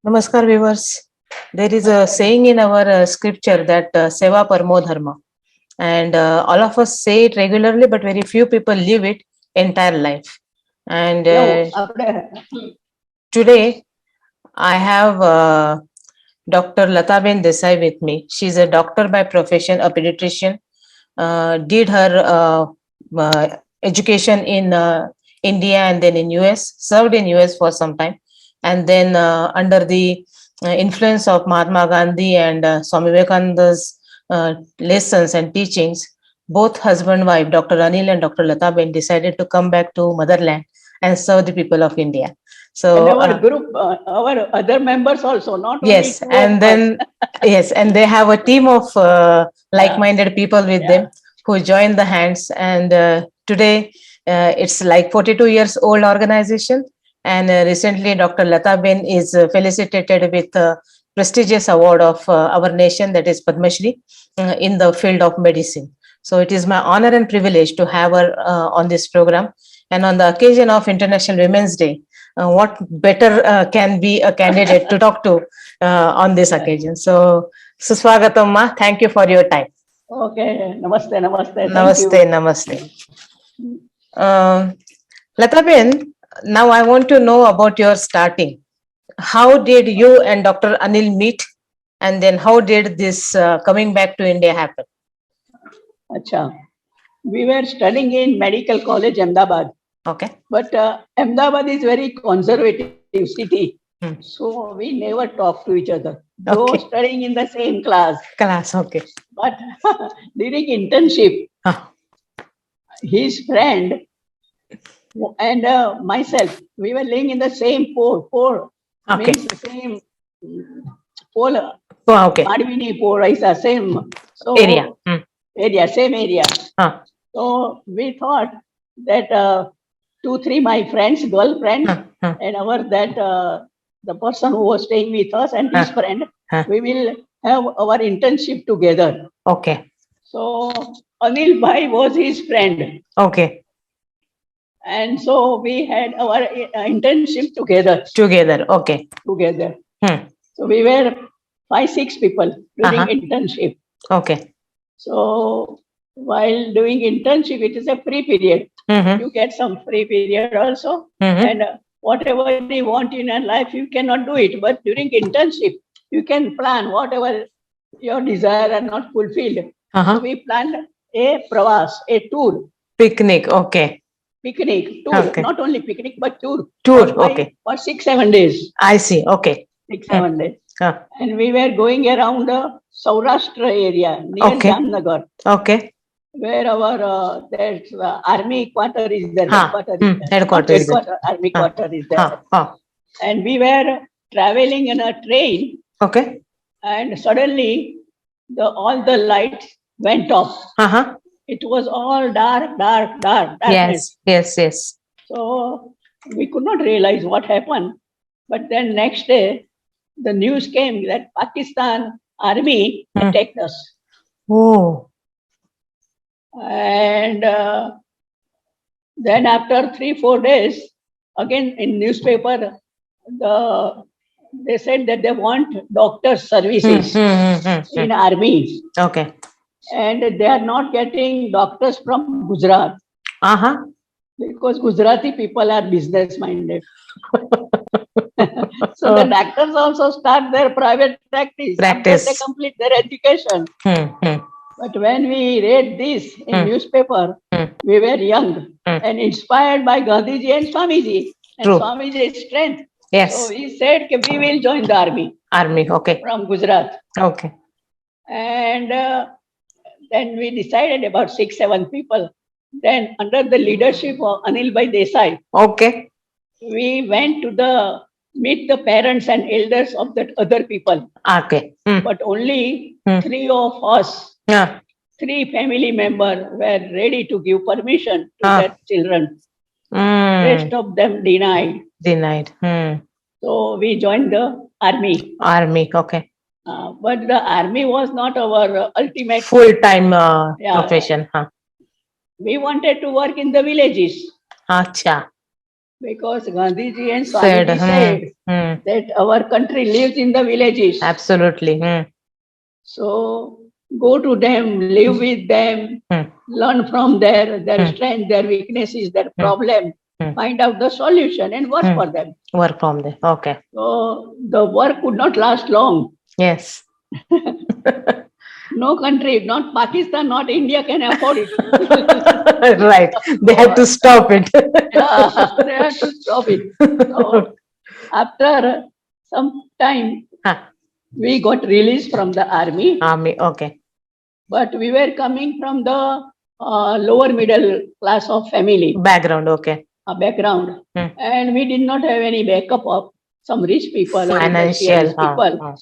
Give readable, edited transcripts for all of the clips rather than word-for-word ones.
Namaskar viewers. There is a saying in our scripture that SEWA parmo dharma, and all of us say it regularly, but very few people live it entire life. And today I have Dr. Lataben Desai with me. She's a doctor by profession, a pediatrician. Did her education in India and then in US, served in US for some time, and then under the influence of Mahatma Gandhi and Swami Vivekananda's lessons and teachings, both husband and wife, Dr. Anil and Dr. Lataben, decided to come back to motherland and serve the people of India. So and our group, our other members also, not yes, only and then yes, and they have a team of like-minded people with them who join the hands. And today it's like 42 years old organization. And recently, Dr. Lataben is felicitated with a prestigious award of our nation, that is Padmashree, in the field of medicine. So it is my honor and privilege to have her on this program. And on the occasion of International Women's Day, what better can be a candidate to talk to on this occasion. So, Suswagatam ma, thank you for your time. Okay, namaste, namaste. Namaste, namaste. Lataben, now I want to know about your starting. How did you and Dr. Anil meet? And then how did this coming back to India happen? Acha. We were studying in Medical College, Ahmedabad. Okay. But Ahmedabad is very conservative city. So we never talk to each other. Though studying in the same class. Okay. But during internship, his friend and myself, we were living in the same pole. Means the same pole. Okay. Madhvini pole, same area. Same area. So we thought that 2-3 my friends, girlfriend, and the person who was staying with us and his friend, we will have our internship together. Okay. So Anil Bhai was his friend. Okay. And so we had our internship together. Okay. Together. So we were 5-6 people during internship. Okay. So while doing internship, it is a free period. You get some free period also. And whatever you want in your life, you cannot do it. But during internship, you can plan whatever your desire are not fulfilled. So we planned a pravas, a tour. Picnic, okay. Picnic, tour. Okay. Not only picnic, but tour. Okay. For 6-7 days. I see, okay. 6-7 days. And we were going around the Saurashtra area near Jamnagar. Okay. Where our army quarter is there. Headquarters. Army quarter is there. And we were traveling in a train. Okay. And suddenly all the lights went off. It was all dark. Yes. So we could not realize what happened. But then next day, the news came that Pakistan army attacked us. Oh. And then after 3-4 days, again in newspaper, they said that they want doctors' services in army. Okay. And they are not getting doctors from Gujrat. Because Gujarati people are business-minded. So the doctors also start their private practice. After they complete their education. But when we read this in newspaper, we were young and inspired by Gandhiji and Swamiji and Swamiji's strength. Yes. So we said we will join the army. Okay. From Gujarat. Okay. And then we decided about 6-7 people. Then under the leadership of Anil Bhai Desai. Okay. We went to meet the parents and elders of that other people. Okay. But only 3 of us, 3 family members were ready to give permission to their children. Rest of them denied. So we joined the army. Okay. But the army was not our ultimate full-time profession. We wanted to work in the villages. Acha. Because Gandhiji and Said, Swamiji said that our country lives in the villages. Absolutely. So go to them, live with them, learn from their strength, their weaknesses, their problem, find out the solution and work for them. Work from there. Okay. So the work could not last long. Yes. No country, not Pakistan, not India can afford it. Right. They had to stop it. Yeah, they had to stop it. So after some time, we got released from the army. Army, okay. But we were coming from the lower middle class of family. Background, okay. Background. And we did not have any backup of some rich people Financial or people.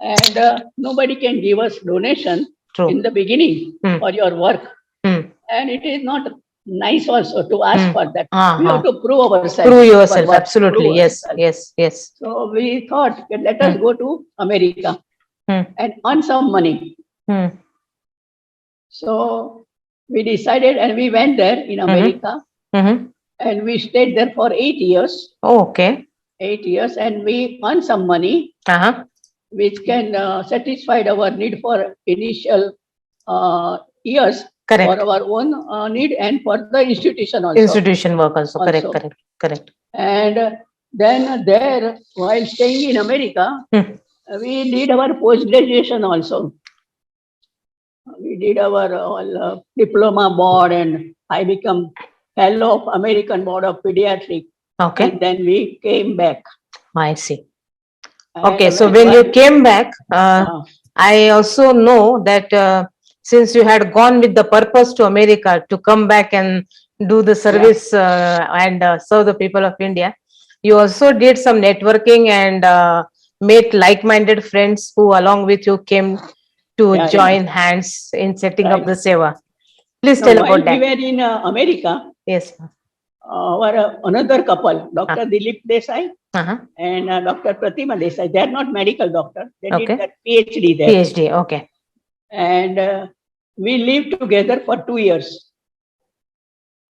And nobody can give us donation in the beginning for your work. And it is not nice also to ask for that. We have to prove ourselves. Prove yourself, absolutely. Prove yes. So we thought, let us go to America and earn some money. So we decided and we went there in America and we stayed there for 8 years. Oh, okay. 8 years and we earned some money which can satisfy our need for initial years. Correct. For our own need and for the institution also. Institution work also. Correct. And then there, while staying in America, we did our post-graduation also. We did our diploma board and I became fellow of American Board of Pediatrics. Okay. And then we came back. I see. Okay, so when you came back, I also know that since you had gone with the purpose to America to come back and do the service and serve the people of India, you also did some networking and made like-minded friends who along with you came to join hands in setting up the SEWA. Please tell about that. We were in America. Yes. Another couple, Dr. Dilip Desai and Dr. Pratima Desai. They are not medical doctors. They did that PhD there. PhD, okay. And we lived together for 2 years.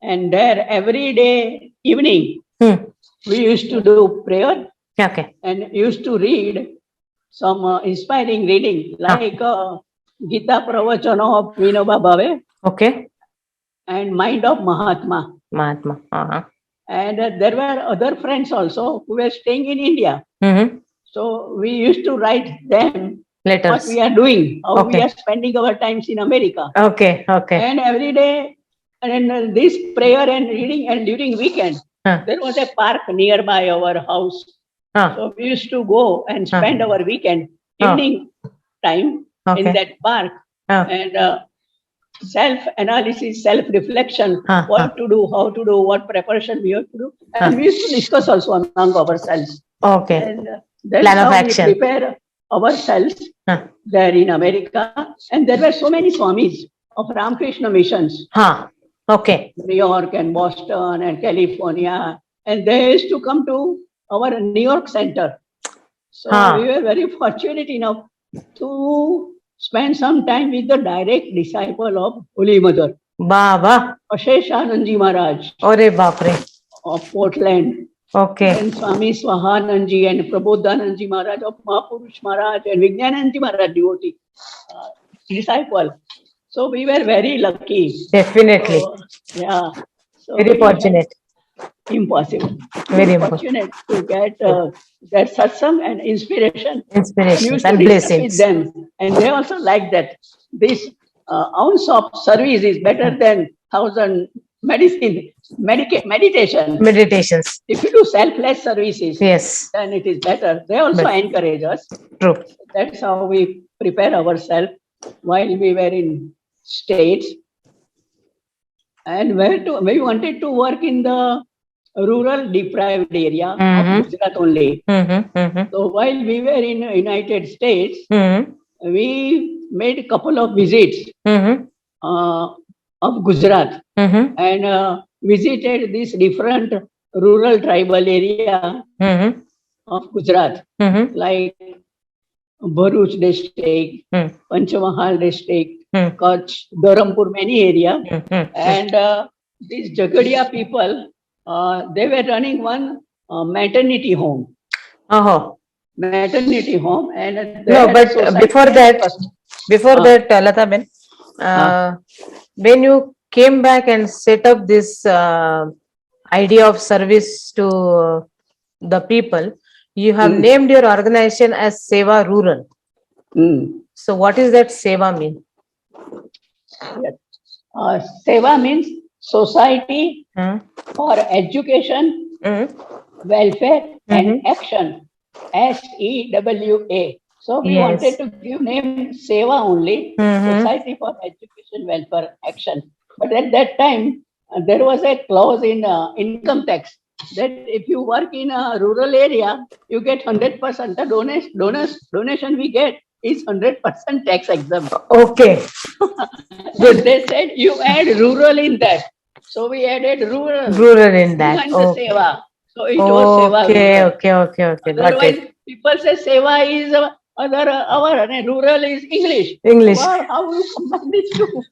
And there every day, evening, we used to do prayer and used to read some inspiring reading like Gita Pravachana of Vinoba Bhave. Okay. And Mind of Mahatma. And there were other friends also who were staying in India. So we used to write them letters. What we are doing, how we are spending our times in America. Okay. And every day, and this prayer and reading, and during weekend, there was a park nearby our house. So we used to go and spend our weekend, evening time in that park. And self-analysis, self-reflection, what to do, how to do, what preparation we have to do. And we used to discuss also among ourselves. Okay. And that's Plan of how action. we prepare ourselves there in America. And there were so many Swamis of Ramakrishna missions. Okay. New York and Boston and California. And they used to come to our New York center. So we were very fortunate enough to spend some time with the direct disciple of Holy Mother. Baba. Ashesh Anandji Maharaj. Ore Bapre. Of Portland. Okay. And Swami Swahanandji and Prabodhanandji Maharaj of Mahapurush Maharaj and Vijnanandji Maharaj devotee, disciple. So we were very lucky. Definitely. So very fortunate. Impossible. Very fortunate to get that satsang and inspiration. Inspiration used and to discuss blessings. With them. And they also like that. This ounce of service is better than 1,000 meditation. Meditations. If you do selfless services, then it is better. They also encourage us. True. That's how we prepare ourselves while we were in States. And we wanted to work in the rural deprived area of Gujrat only. So while we were in United States, we made a couple of visits of Gujrat and visited this different rural tribal area of Gujrat, like Bharuch district, Panchamahal district, Kutch, Dharampur, many area. And these Jagadia people they were running one maternity home. Oh. Maternity home, and No, but before that, Lataben, when you came back and set up this idea of service to the people, you have named your organization as SEWA Rural. So what is that SEWA mean? SEWA means Society for Education, Welfare and Action, SEWA. So we wanted to give name SEWA only, Society for Education, Welfare, Action. But at that time, there was a clause in income tax that if you work in a rural area, you get 100%. The donation we get is 100% tax exempt. Okay. So they said you add rural in that. So we added rural. Rural in that. The SEWA. So it was SEWA. Okay. Otherwise, people say SEWA is our rural is English. Wow, how you combine these two?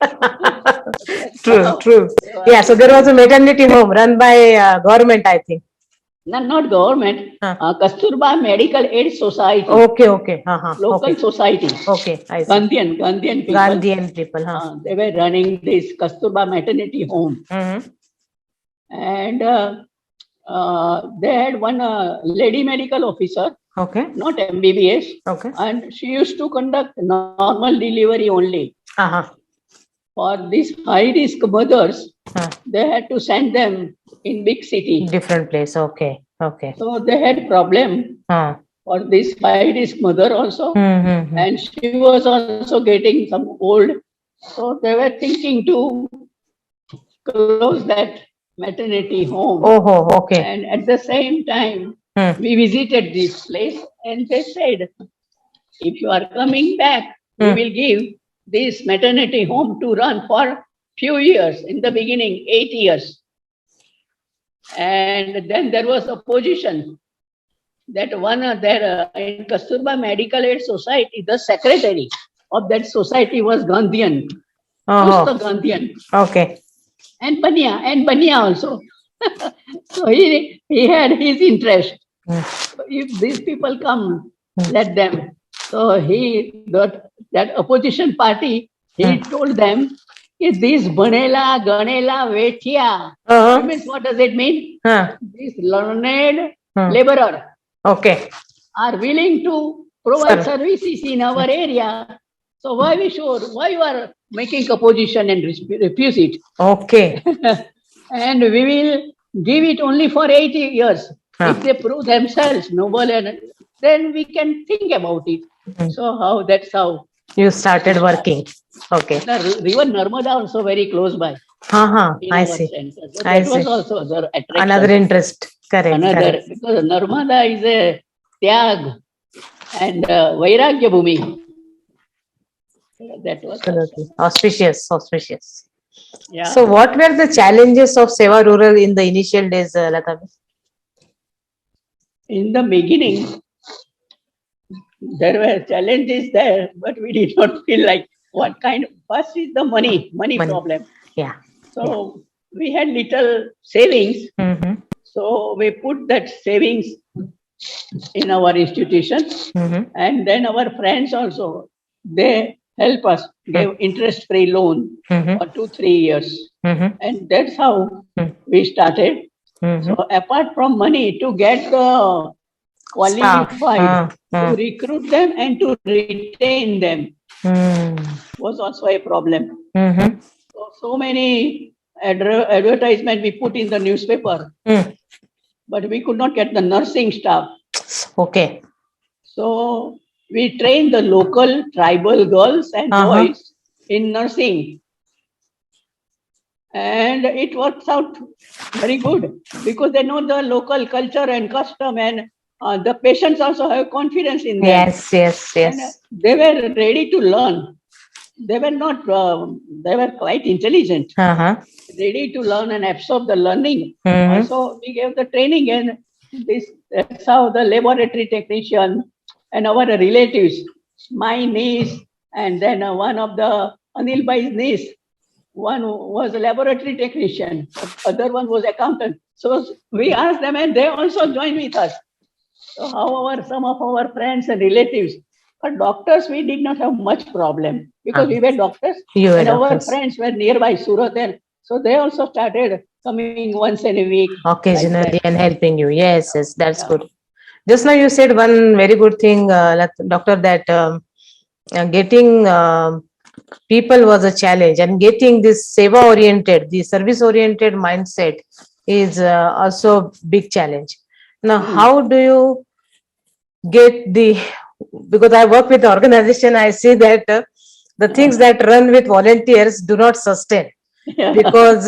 True. Yeah, so there was a maternity home run by government, I think. Not government. Kasturba Medical Aid Society. Okay. Local society. Okay, I see. Gandhian people. Gandhian people. They were running this Kasturba maternity home. And they had one lady medical officer. Okay. Not MBBS. Okay. And she used to conduct normal delivery only. For these high-risk mothers, they had to send them in big city. Different place. Okay. So they had problem for this high-risk mother also. And she was also getting some old. So they were thinking to close that maternity home. Okay. And at the same time, we visited this place and they said, if you are coming back, we will give this maternity home to run for few years. In the beginning, 8 years. And then there was opposition. That one there in Kasturba Medical Aid Society, the secretary of that society was Gandhian. Gandhian. Okay. And Bania also. So he had his interest. If these people come, let them. So that opposition party, he told them, this Banela, Ganela, Vetia. Means what does it mean? These learned laborer are willing to provide services in our area. So why you are making opposition and refuse it? Okay. And we will give it only for 8 years. If they prove themselves noble, then we can think about it. So that's how you started working. Okay. The river Narmada also very close by. I see. So that was also other attraction. Another interest. Correct. Because Narmada is a Tyag and Vairagya Bhumi. That was auspicious. Yeah. So what were the challenges of SEWA Rural in the initial days, Lataben? In the beginning, there were challenges there, but we did not feel like what kind of. First is the money problem. Yeah. So we had little savings. So we put that savings in our institution. And then our friends also, they help us, gave interest-free loan for 2-3 years. And that's how we started. So apart from money, to get the qualified, to recruit them and to retain them was also a problem. So many advertisements we put in the newspaper, but we could not get the nursing staff. Okay. So we trained the local tribal girls and boys in nursing. And it works out very good because they know the local culture and custom, and the patients also have confidence in them. Yes. And they were ready to learn. They were not, they were quite intelligent, ready to learn and absorb the learning. Also, we gave the training, and that's how the laboratory technician and our relatives, my niece, and then one of the Anil Bhai's niece, one was a laboratory technician, other one was accountant. So we asked them and they also joined with us. So however, some of our friends and relatives, but doctors, we did not have much problem because we were doctors and our friends were nearby Surat, and so they also started coming once in a week. Occasionally and helping you. Yes, yes, that's good. Just now you said one very good thing, doctor, that getting people was a challenge, and getting this seva oriented, the service oriented mindset is also big challenge. Now, how do you get the, because I work with the organization, I see that the things that run with volunteers do not sustain because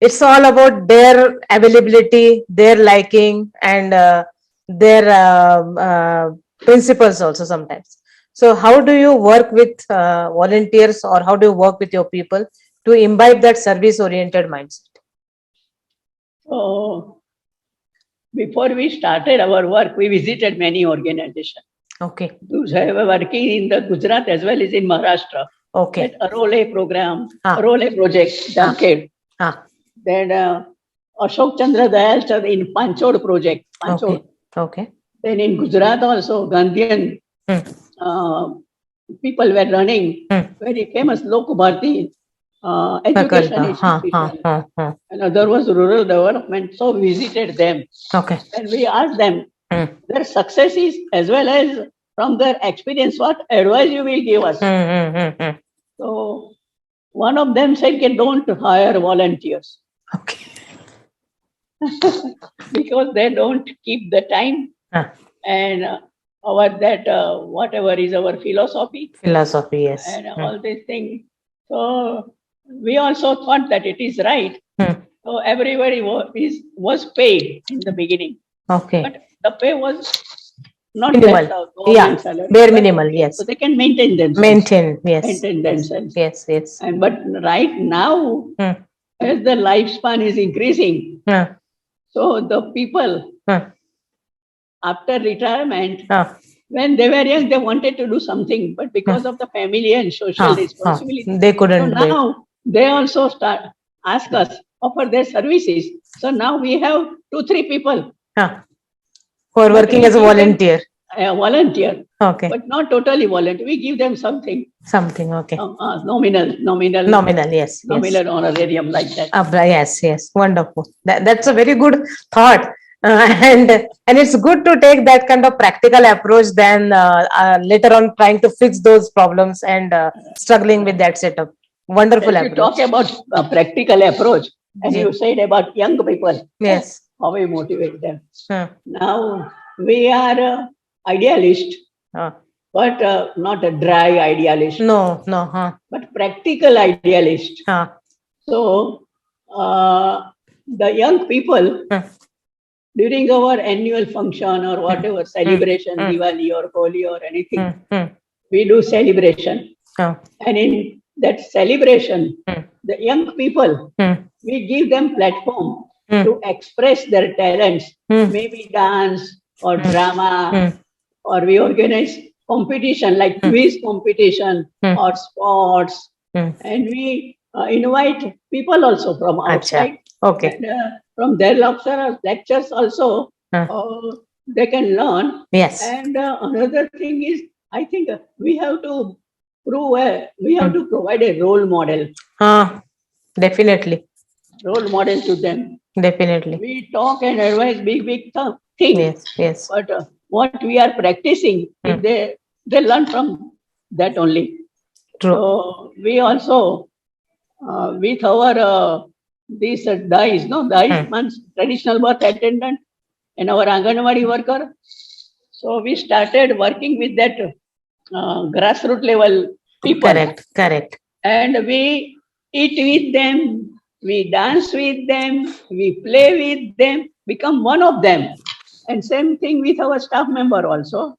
it's all about their availability, their liking, and their principles also sometimes. So how do you work with volunteers, or how do you work with your people to imbibe that service oriented mindset? So before we started our work, we visited many organizations. Okay. Those who were working in the Gujrat as well as in Maharashtra. Okay. That Arole program, Arole project, Damkhed. Then Ashok Chandra Dayal sir in Panchod project. Panchod. Okay. Then in Gujarat also, Gandhian people were running very famous Lok Bharti education institution. And other was rural development. So we visited them. Okay. And we asked them their successes as well as from their experience, what advice you will give us. So one of them said, don't hire volunteers. Okay. Because they don't keep the time and our that whatever is our philosophy. Philosophy, yes. And all these things. So we also thought that it is right. So everybody was paid in the beginning. Okay. But the pay was not minimal. Salary, bare minimal, yes. So they can maintain themselves. Maintain themselves. Yes. And but right now, as the lifespan is increasing, so the people after retirement, when they were young, they wanted to do something, but because of the family and social responsibility, they couldn't. So now they also ask us, offer their services. So now we have 2-3 people who are working as a volunteer. A volunteer. Okay. But not totally volunteer. We give them something. Something, okay. Nominal, yes. Nominal honorarium like that. Yes. Wonderful. That's a very good thought. And it's good to take that kind of practical approach than later on trying to fix those problems and struggling with that setup. Wonderful approach. You talk about a practical approach, and you said about young people. Yes. How we motivate them. Now we are idealist, but not a dry idealist. No. But practical idealist. So the young people, during our annual function or whatever celebration, Diwali or Holi or anything, we do celebration. And in that celebration, the young people, we give them platform to express their talents, maybe dance or drama, or we organize competition like quiz competition or sports, and we invite people also from outside. Okay. And, from their lectures also, they can learn. Yes. And another thing is, I think we have to provide a role model. Definitely. Role model to them. Definitely. We talk and advise big things. Yes. But what we are practicing, they learn from that only. True. So we also, with our these DAIs, means traditional birth attendant, and our Anganwadi worker. So we started working with that grassroots level people. Correct. And we eat with them, we dance with them, we play with them, become one of them. And same thing with our staff member also.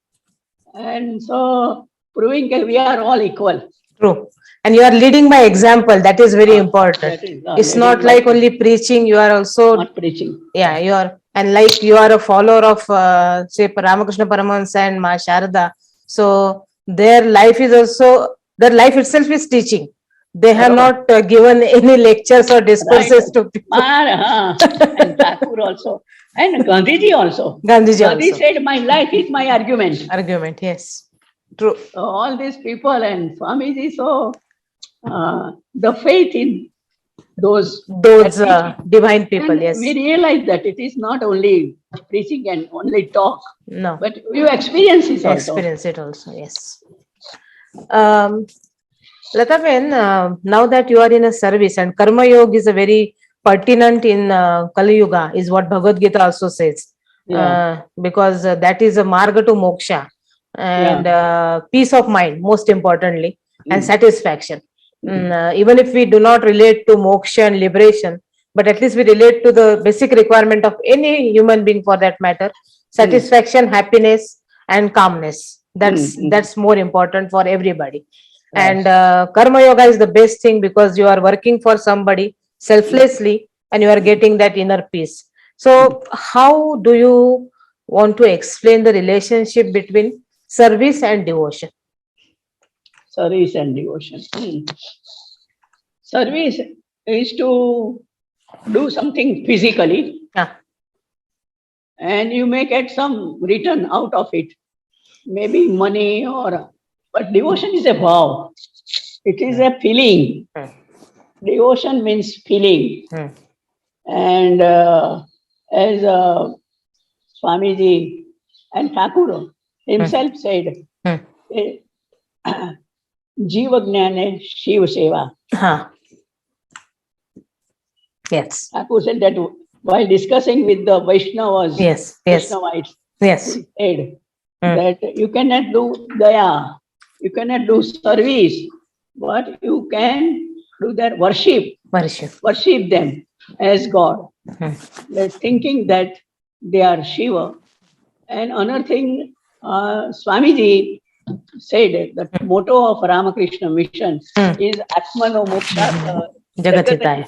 And so proving that we are all equal. True. And you are leading by example. That is very important. It's not like only preaching. You are also not preaching. Yeah, you are, and like you are a follower of say Ramakrishna Paramahansa and Ma Sharda. So their life itself is teaching. They have not given any lectures or discourses to people. And Thakur also. And Gandhiji also. Gandhiji Gandhi also. said, my life is my argument. Argument, yes. True. So all these people and Swamiji, so the faith in those divine people, and yes. we realize that it is not only preaching and only talk, No, but you experience it also. Experience it also, yes. Lataben, now that you are in a service, and Karma Yoga is a very pertinent in Kali Yuga, is what Bhagavad Gita also says. Yeah. Because that is a marga to moksha, and peace of mind, most importantly, and satisfaction. Even if we do not relate to moksha and liberation, but at least we relate to the basic requirement of any human being for that matter, satisfaction, happiness, and calmness. That's more important for everybody. Right. And Karma Yoga is the best thing because you are working for somebody selflessly and you are getting that inner peace. So how do you want to explain the relationship between service and devotion? Service and devotion. Service is to do something physically, and you may get some return out of it, maybe money or. But devotion is a vow. It is a feeling. Devotion means feeling. And as Swamiji and Thakur himself said, Jiva Gnane Shiva Seva. Yes. Thakur said that while discussing with the Vaishnavas, Vaishnavites, he said that you cannot do daya, you cannot do service, but you can do that worship them as God. They're thinking that they are Shiva. And another thing, Swamiji said that the motto of Ramakrishna Mission is Atmano Moksha Jagatitaya.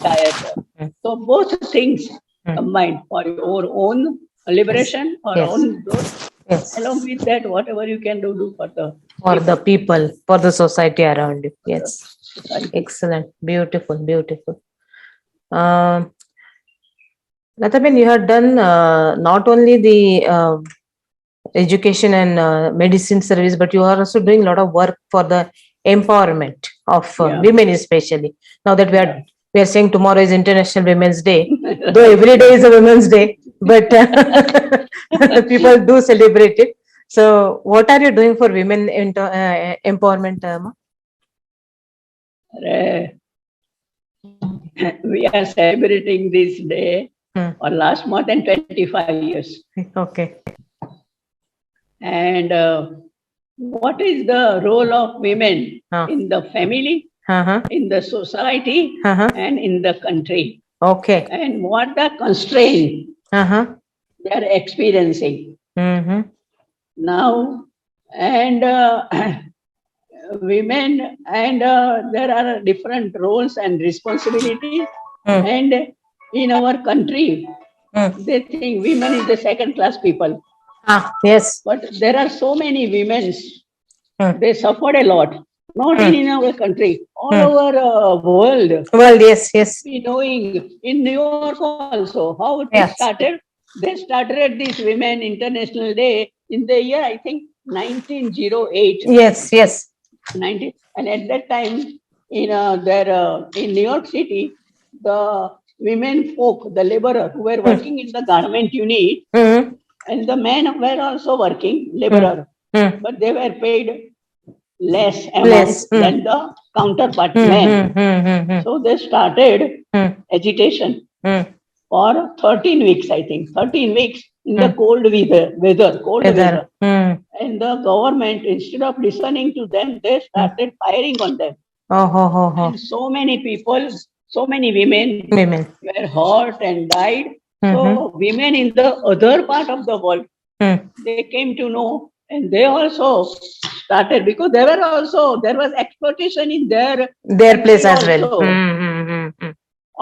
So both things combined for your own liberation or own growth. Along with that, whatever you can do for the people, for the society around you. Yes. Excellent. Beautiful, beautiful. Lataben, you have done not only the education and medicine service, but you are also doing a lot of work for the empowerment of women, especially. Now that we are saying tomorrow is International Women's Day, though every day is a Women's Day, but people do celebrate it. So, what are you doing for women empowerment? We are celebrating this day for last more than 25 years. Okay. And what is the role of women in the family, in the society, and in the country? Okay. And what the constraint they are experiencing now, and women, and there are different roles and responsibilities. And in our country, they think women is the second-class people. Yes. But there are so many women, they suffered a lot. Not in our country, all over world. World, yes. We knowing in New York also how it started. They started this Women International Day in the year, I think, 1908. Yes. 19, and at that time, in New York City, the women folk, the laborer who were working in the garment unit, and the men were also working, laborer, but they were paid less amount than the counterpart men. So they started agitation for 13 weeks, I think. 13 weeks in the cold weather. And the government, instead of listening to them, they started firing on them. And so many people, so many women were hurt and died. So women in the other part of the world, they came to know, and they also started, because there was exploitation in their place as well.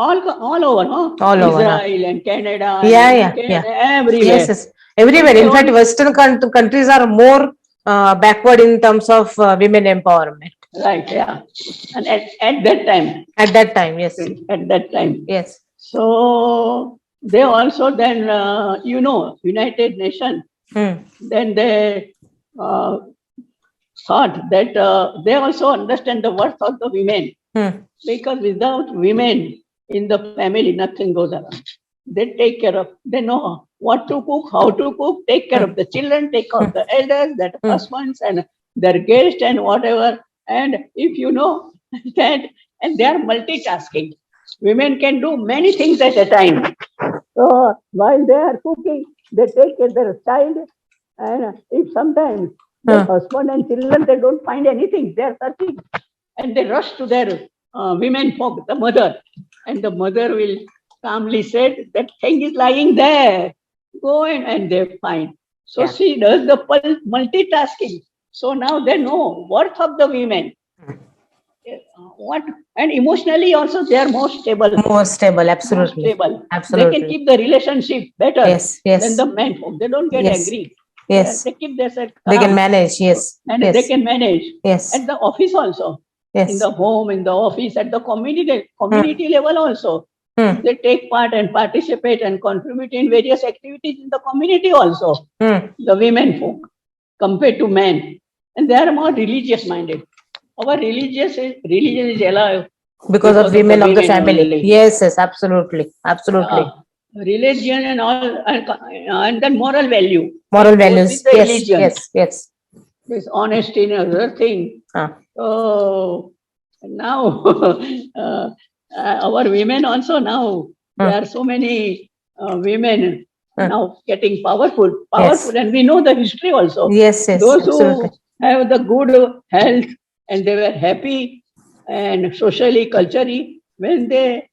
All over, no? All over, Israel and Canada, everywhere. Yes. Everywhere. In fact, Western countries are more backward in terms of women empowerment. Right, yeah. And at that time. At that time, yes. At that time. Yes. So they also then, United Nations, then they thought that they also understand the worth of the women. Because without women in the family, nothing goes around. They take care of, they know what to cook, how to cook, take care of the children, take care of the elders, their husbands and their guests and whatever. And if you know that, and they are multitasking. Women can do many things at a time. So while they are cooking, they take care of their child. And if sometimes their husband and children, they don't find anything, they are searching. And they rush to their women folk, the mother. And the mother will calmly say, that thing is lying there. Go in, and they find. So she does the multitasking. So now they know worth of the women. What, and emotionally also they are more stable. More stable, absolutely. More stable. Absolutely. They can keep the relationship better than the men folk. They don't get angry. Yes. They keep their self. They can manage, yes. And they can manage. Yes. At the office also. Yes. In the home, in the office, at the community level also. They take part and participate and contribute in various activities in the community also. The women folk compared to men. And they are more religious minded. Our religion is alive. Because of women of the family. Only. Yes, absolutely. Absolutely. Religion and all, and then moral value. Moral values. Yes. This honesty and other thing. So now our women also now, there are so many women now getting powerful, and we know the history also. Yes. Those who have the good health and they were happy and socially, culturally, when they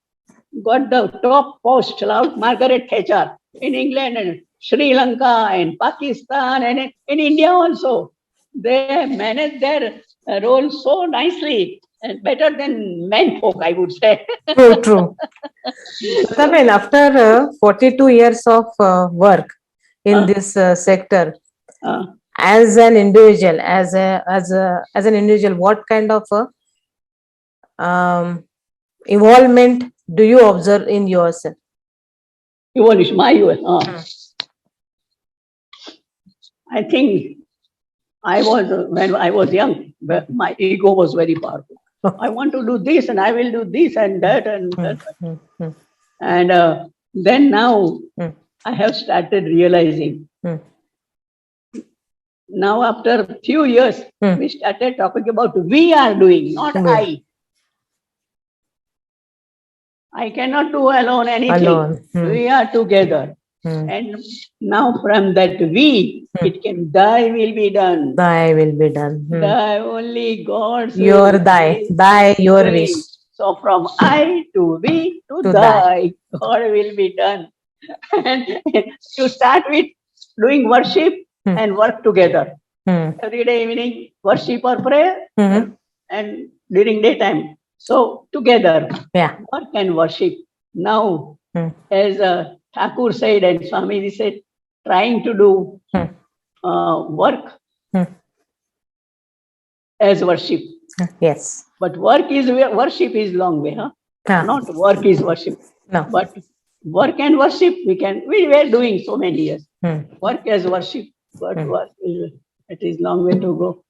got the top post, like Margaret Thatcher in England and Sri Lanka and Pakistan and in India also, they managed their role so nicely and better than men folk, I would say. True. Lataben, after 42 years of work in this sector, as an individual, as an individual, what kind of involvement do you observe in yourself? Evolution, I think when I was young, my ego was very powerful. I want to do this and I will do this and that and that. And then now I have started realizing. Now after a few years, we started talking about we are doing, not I. I cannot do alone anything. We are together. And now from that we, it can thy will be done. Thy will be done. Thy only God's your will. Thy your wish. So from I to we to thy, God will be done. And to start with doing worship and work together. Every day evening, worship or prayer and during daytime. So together, work and worship. Now, as Thakur said and Swamiji said, trying to do work as worship. Yes. But worship is long way, huh? Not work is worship. No. But work and worship we were doing so many years. Work as worship, but work it is long way to go.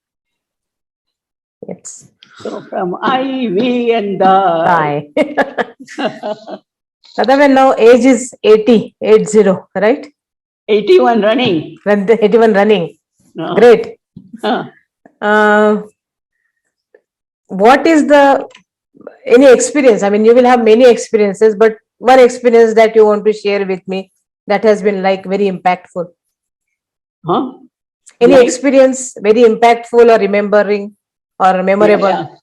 Yes. So from I, we and thy. Lataben, now age is 80, right? 81 running. 81 running. Great. What is any experience? I mean, you will have many experiences, but one experience that you want to share with me that has been like very impactful. Any experience very impactful or remembering or memorable?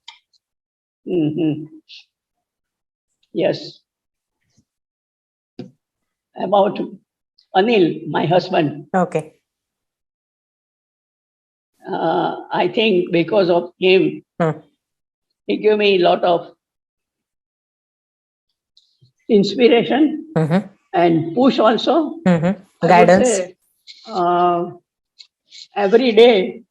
Yes. About Anil, my husband. Okay. I think because of him, he gave me a lot of inspiration and push also. Guidance. Every day,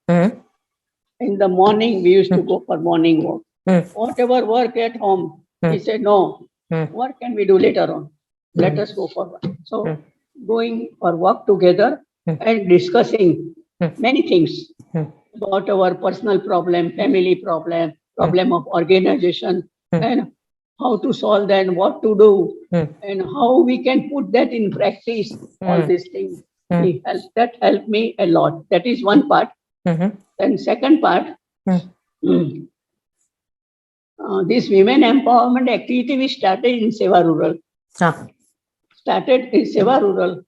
in the morning, we used to go for morning walk. Mm. Whatever work at home, he said, no, what can we do later on? Let us go for work. So going for walk together and discussing many things about our personal problem, family problem, problem of organization, and how to solve that, and what to do, and how we can put that in practice, all these things. That helped me a lot. That is one part. Then second part, this women empowerment activity we started in SEWA Rural. Started in SEWA Rural.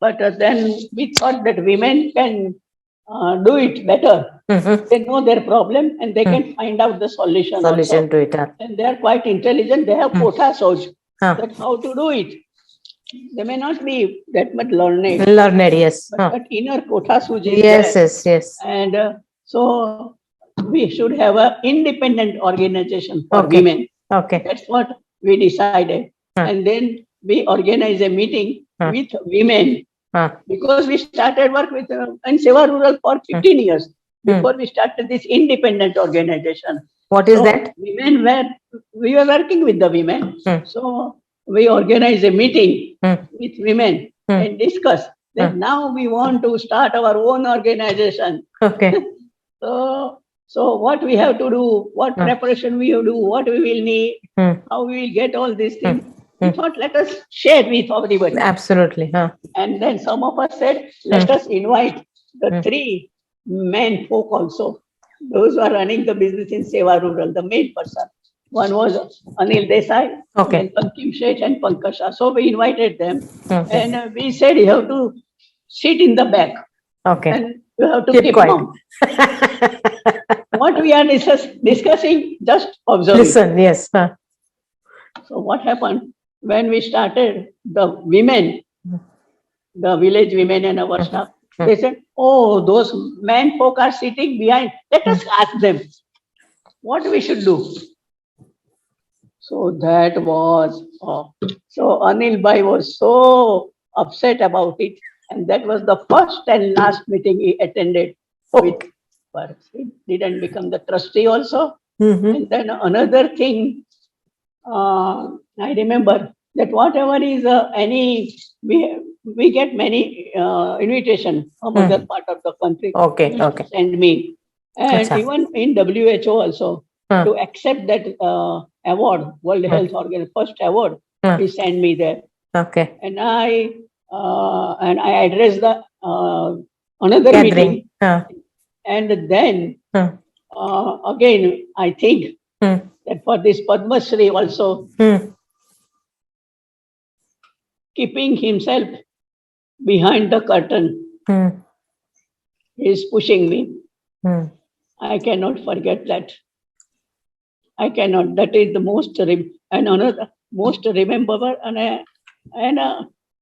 But then we thought that women can do it better. They know their problem and they can find out the solution also. To it. And they are quite intelligent. They have quotas also. That how to do it. They may not be that much learned. Yes. But that inner quotas which is Yes. there. And so we should have an independent organization for women. That's what we decided. And then we organize a meeting with women. Because we started work with in SEWA Rural for 15 years before we started this independent organization. What is that? We were working with the women. So we organized a meeting with women and discuss that now we want to start our own organization. So what we have to do, what preparation we will do, what we will need, how we will get all these things. We thought, let us share with everybody. Absolutely. And then some of us said, let us invite the three men folk also. Those who are running the business in SEWA Rural, the main person. One was Anil Desai, and Pankim Sheth and Pankaj Shah. So we invited them. And we said, you have to sit in the back. And you have to keep calm. What we are discussing, just observe. Listen, yes. So what happened? When we started, the women, the village women and our staff, they said, oh, those men folk are sitting behind. Let us ask them what we should do. So that was, so Anil Bhai was so upset about it. And that was the first and last meeting he attended with her. He didn't become the trustee also. And then another thing, I remember that whatever is we get many invitation from other part of the country. Send me. And even in WHO also, to accept that award, World Health Organization, first award, he sent me there. And I addressed the another meeting. And then again, I think that for this Padmashree also, keeping himself behind the curtain, he is pushing me. I cannot forget that. I cannot. That is the most and another most rememberable. And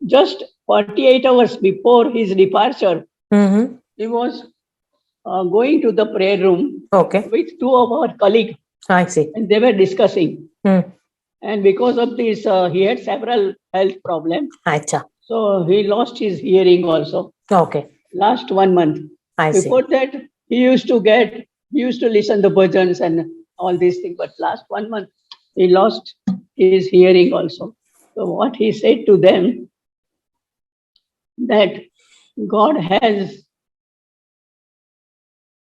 just 48 hours before his departure, he was going to the prayer room with two of our colleagues. I see. And they were discussing. And because of this, he had several health problems. So he lost his hearing also. Last 1 month. Before that, he used to listen to bhajans and all these things. But last 1 month, he lost his hearing also. So what he said to them, that God has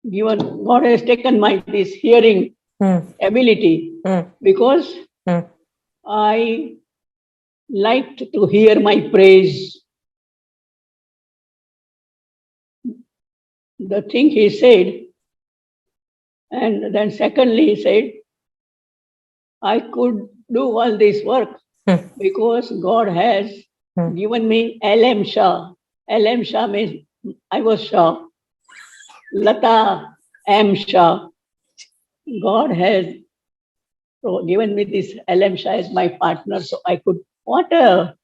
taken this hearing ability because I liked to hear my praise. The thing he said, and then secondly he said, I could do all this work because God has given me LM Shah. LM Shah means I was Shah. Lata M Shah. God has given me this LM Shah as my partner, so I could, what a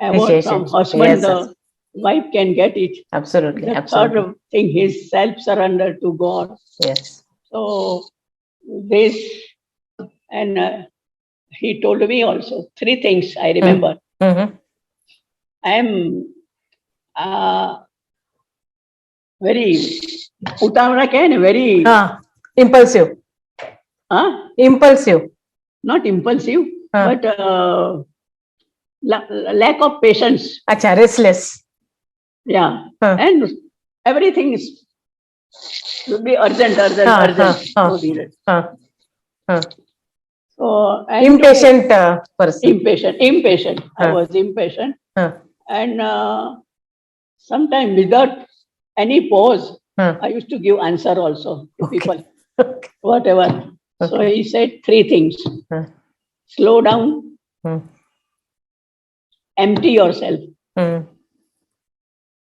award from husband, the wife can get it. Absolutely. The third thing is self-surrender to God. So this, and he told me also 3 things I remember. I am very Utavra can very impulsive. Impulsive. Not impulsive, but lack of patience. Acha, restless. Yeah. And everything is should be urgent. So, impatient person. Impatient. I was impatient. And sometimes without any pause, I used to give answer also to people, whatever. So he said 3 things. Slow down, empty yourself.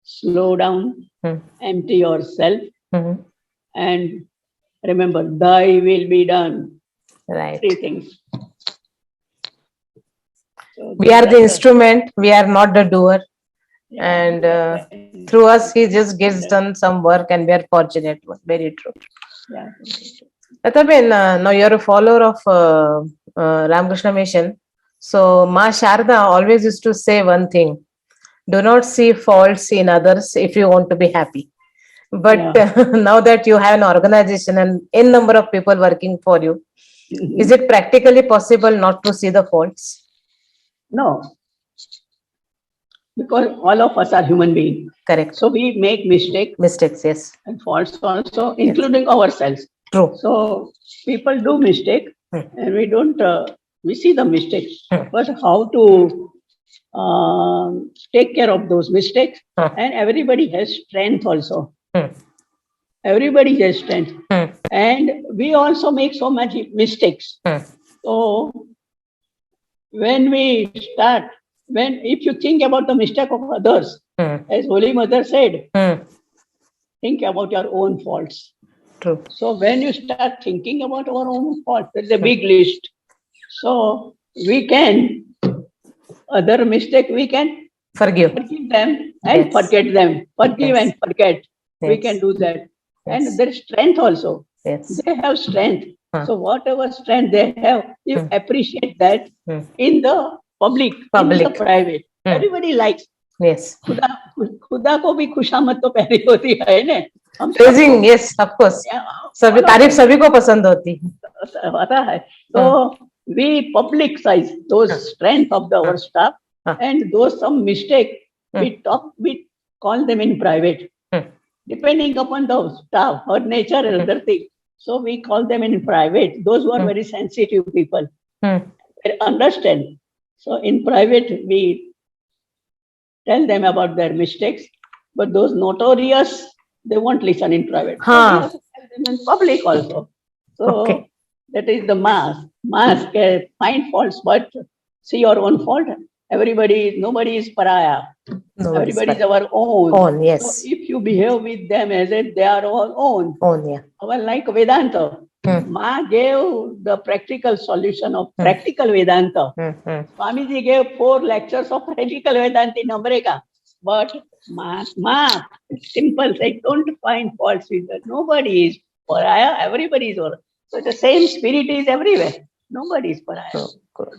Slow down, empty yourself, and remember, thy will be done. Right. 3 things. So we are the instrument, we are not the doer. Yeah, and through us, he just gets done some work, and we are fortunate. Very true. Yeah. Lataben, now you're a follower of Ramakrishna Mission. So Ma Sharda always used to say one thing: do not see faults in others if you want to be happy. But now that you have an organization and n number of people working for you, is it practically possible not to see the faults? No. Because all of us are human beings. Correct. So we make mistakes. Mistakes, yes. And faults also, including ourselves. True. So people do mistake, and we don't, we see the mistakes. But how to take care of those mistakes? And everybody has strength also. Everybody has strength. And we also make so much mistakes. So when we start, if you think about the mistake of others, as Holy Mother said, think about your own faults. True. So when you start thinking about our own faults, there's a big list. So we can, other mistake, we can forgive them and forget them. Forgive and forget. We can do that. And there is strength also. They have strength. So whatever strength they have, you appreciate that in the public, in the private. Everybody likes. Yes. खुदा को भी खुशामद तो पहली होती है ना. Praising, yes, of course. सभी तारीफ सभी को पसंद होती है. So we publicize those strength of our staff, and those some mistake we call them in private, depending upon the staff, her nature and other things. So we call them in private. Those who are very sensitive people, they understand. So in private we tell them about their mistakes, but those notorious, they won't listen in private. So we have to tell them in public also. So that is the mask. Mask, find faults, but see your own fault. Nobody is pariah. Everybody is our own. Yes. So if you behave with them as if they are all own. Like Vedanta. Ma gave the practical solution of practical Vedanta. Swamiji gave 4 lectures of practical Vedanta in America. But Ma, simple, say, don't find faults with that. Nobody is pariah, everybody is pariah. So the same spirit is everywhere. Nobody is pariah.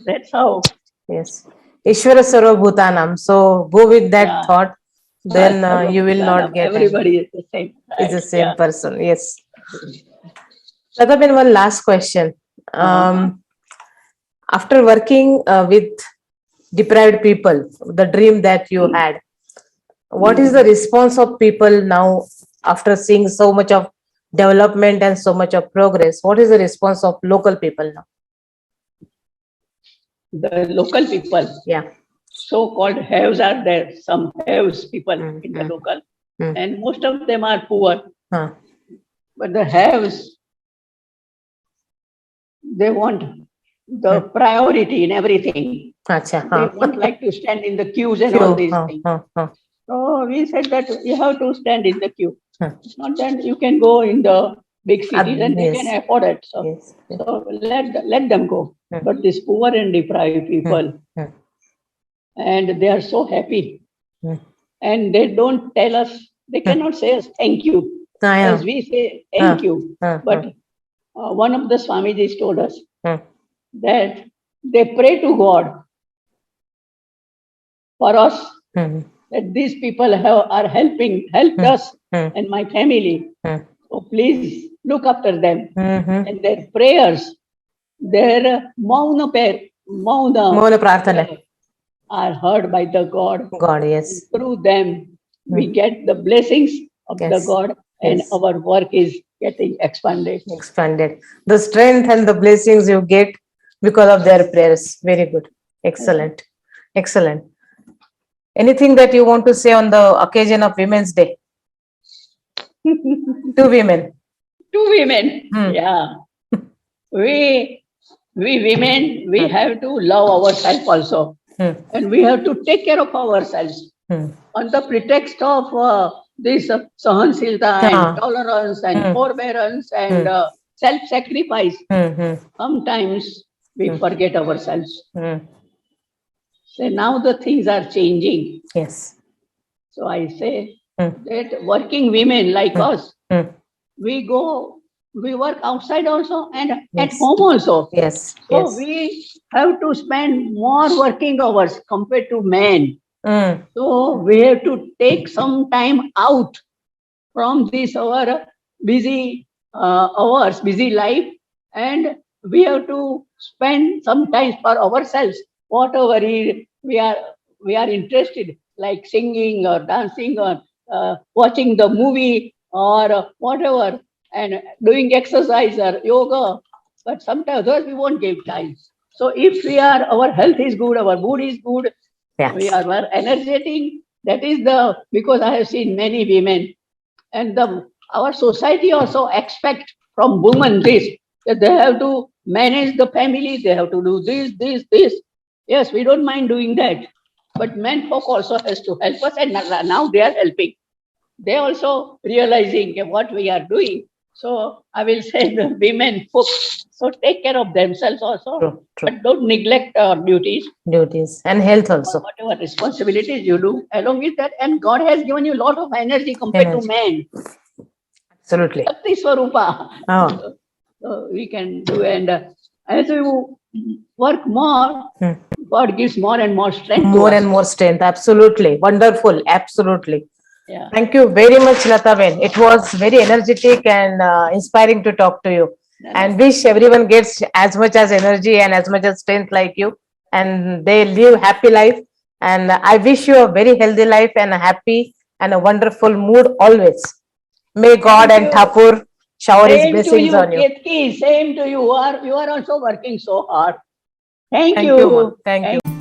That's how. Yes. Ishvara Sarva Bhutanam. So go with that thought, then you will not get everybody is the same. Right? Is the same person. Yes. Lataben, one last question. After working with deprived people, the dream that you had, what is the response of people now after seeing so much of development and so much of progress? What is the response of local people now? The local people, so-called haves are there. Some haves people in the local, and most of them are poor. But the haves, they want the priority in everything. They won't like to stand in the queues and all these things. So we said that you have to stand in the queue. It's not that you can go in the big cities and they can afford it. So, so let them go. But these poor and deprived people, and they are so happy. And they don't tell us, they cannot say us thank you. As we say thank you. But one of the Swamijis told us that they pray to God for us, that these people are helped us and my family. So please look after them. And their prayers, their mauna prarthana are heard by the God. God, yes. And through them, we get the blessings of the God, and our work is getting expanded. The strength and the blessings you get because of their prayers. Very good. Excellent. Excellent. Anything that you want to say on the occasion of Women's Day? Two women. Yeah. We women, we have to love ourselves also. And we have to take care of ourselves. On the pretext of this sahanshilta and tolerance and forbearance and self-sacrifice, sometimes we forget ourselves. So now the things are changing. Yes. So I say that working women like us, we work outside also and at home also. Yes. So we have to spend more working hours compared to men. So we have to take some time out from this our busy hours, busy life, and we have to spend some time for ourselves. Whatever we are interested, like singing or dancing or watching the movie or whatever, and doing exercise or yoga. But sometimes others we won't give time. So if our health is good, our mood is good, we are more energetic. That is because I have seen many women, and our society also expect from women this, that they have to manage the family, they have to do this. Yes, we don't mind doing that. But men folk also has to help us, and now they are helping. They also realizing what we are doing. So I will say the women folk, so take care of themselves also. True. But don't neglect our duties. And health also. Whatever responsibilities you do, along with that, and God has given you a lot of energy compared to men. Absolutely. Shakti Swarupa. So we can do, and as you work more, God gives more and more strength. More strength. Absolutely. Wonderful. Absolutely. Yeah. Thank you very much, Lataben. It was very energetic and inspiring to talk to you. And wish everyone gets as much as energy and as much as strength like you, and they live happy life. And I wish you a very healthy life and a happy and a wonderful mood always. May God and Thapur shower his blessings on you. Ketki, same to you. You are also working so hard. Thank you. Thank you.